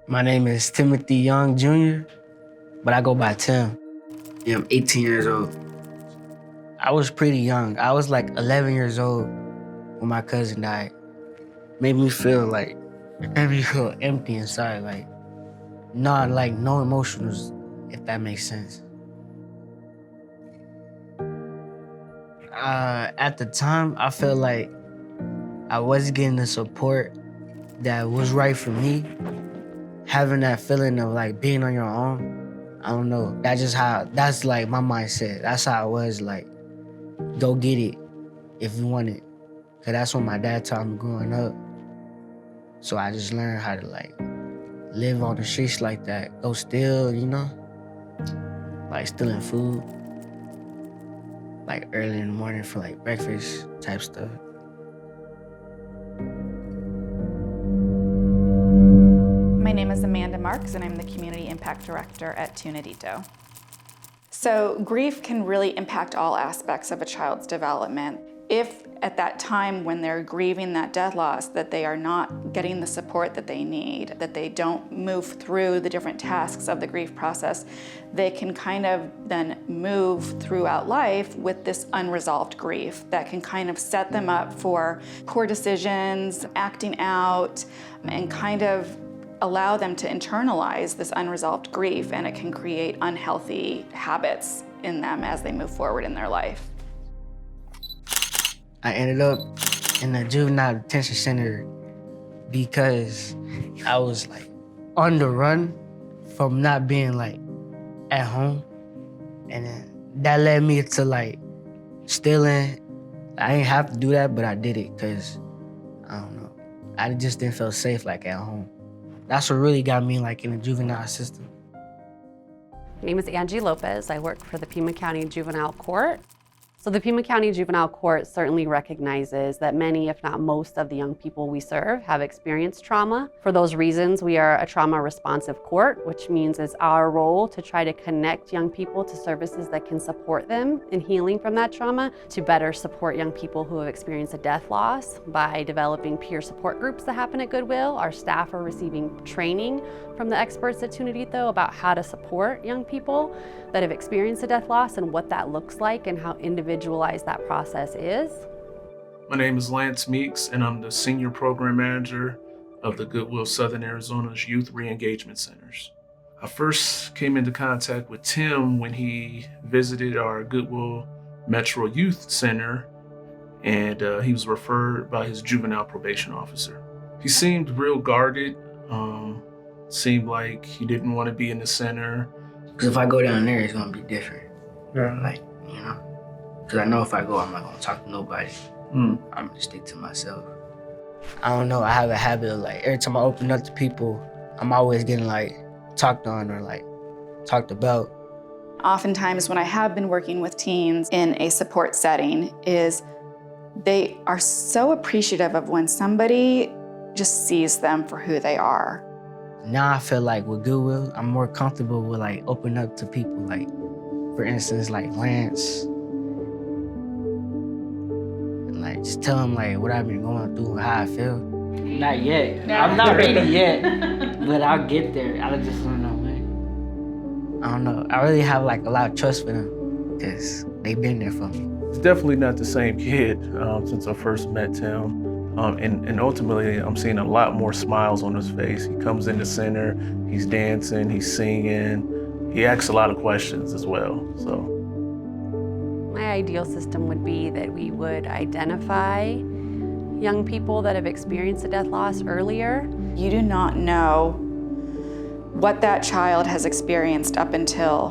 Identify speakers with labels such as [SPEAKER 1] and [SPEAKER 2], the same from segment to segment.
[SPEAKER 1] My name is Timothy Young Jr., but I go by Tim. Yeah, I'm 18 years old. I was pretty young. I was like 11 years old when my cousin died. Made me feel empty inside, like no emotions, if that makes sense. At the time, I felt like I wasn't getting the support that was right for me. Having that feeling of like being on your own, I don't know. That's like my mindset. That's how I was, like, go get it if you want it. Cause that's what my dad taught me growing up. So I just learned how to like live on the streets like that. Go steal, like stealing food. Like early in the morning for like breakfast type stuff.
[SPEAKER 2] My name is Amanda Marks, and I'm the Community Impact Director at Nidito. So grief can really impact all aspects of a child's development. If at that time when they're grieving that death loss that they are not getting the support that they need, that they don't move through the different tasks of the grief process, they can kind of then move throughout life with this unresolved grief that can kind of set them up for poor decisions, acting out, and kind of allow them to internalize this unresolved grief, and it can create unhealthy habits in them as they move forward in their life.
[SPEAKER 1] I ended up in the juvenile detention center because I was like on the run from not being like at home. And then that led me to like stealing. I didn't have to do that, but I did it because, I don't know, I just didn't feel safe like at home. That's what really got me like in the juvenile system.
[SPEAKER 3] My name is Angie Lopez. I work for the Pima County Juvenile Court. So the Pima County Juvenile Court certainly recognizes that many, if not most, of the young people we serve have experienced trauma. For those reasons, we are a trauma-responsive court, which means it's our role to try to connect young people to services that can support them in healing from that trauma, to better support young people who have experienced a death loss by developing peer support groups that happen at Goodwill. Our staff are receiving training from the experts at Nidito about how to support young people that have experienced a death loss and what that looks like and how individualized that process is.
[SPEAKER 4] My name is Lance Meeks, and I'm the Senior Program Manager of the Goodwill Southern Arizona's Youth Re-Engagement Centers. I first came into contact with Tim when he visited our Goodwill Metro Youth Center, and he was referred by his juvenile probation officer. He seemed real guarded, seemed like he didn't want to be in the center.
[SPEAKER 1] Because if I go down there, it's going to be different. Yeah. Like, because I know if I go, I'm not going to talk to nobody. I'm going to stick to myself. I don't know, I have a habit of like, every time I open up to people, I'm always getting like talked on or like talked about.
[SPEAKER 2] Oftentimes when I have been working with teens in a support setting is they are so appreciative of when somebody just sees them for who they are.
[SPEAKER 1] Now I feel like with Goodwill, I'm more comfortable with like opening up to people, like for instance, like Lance. And like just tell him like what I've been going through, how I feel. Not yet. I'm not ready yet, but I'll get there. I just don't know, man. I don't know. I really have like a lot of trust for them because they've been there for me.
[SPEAKER 4] It's definitely not the same kid since I first met Tim. And ultimately, I'm seeing a lot more smiles on his face. He comes in the center, he's dancing, he's singing. He asks a lot of questions as well, so.
[SPEAKER 3] My ideal system would be that we would identify young people that have experienced a death loss earlier.
[SPEAKER 2] You do not know what that child has experienced up until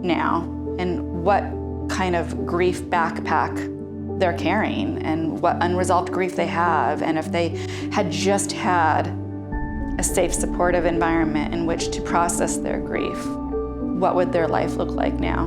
[SPEAKER 2] now and what kind of grief backpack they're carrying and what unresolved grief they have, and if they had just had a safe, supportive environment in which to process their grief, what would their life look like now?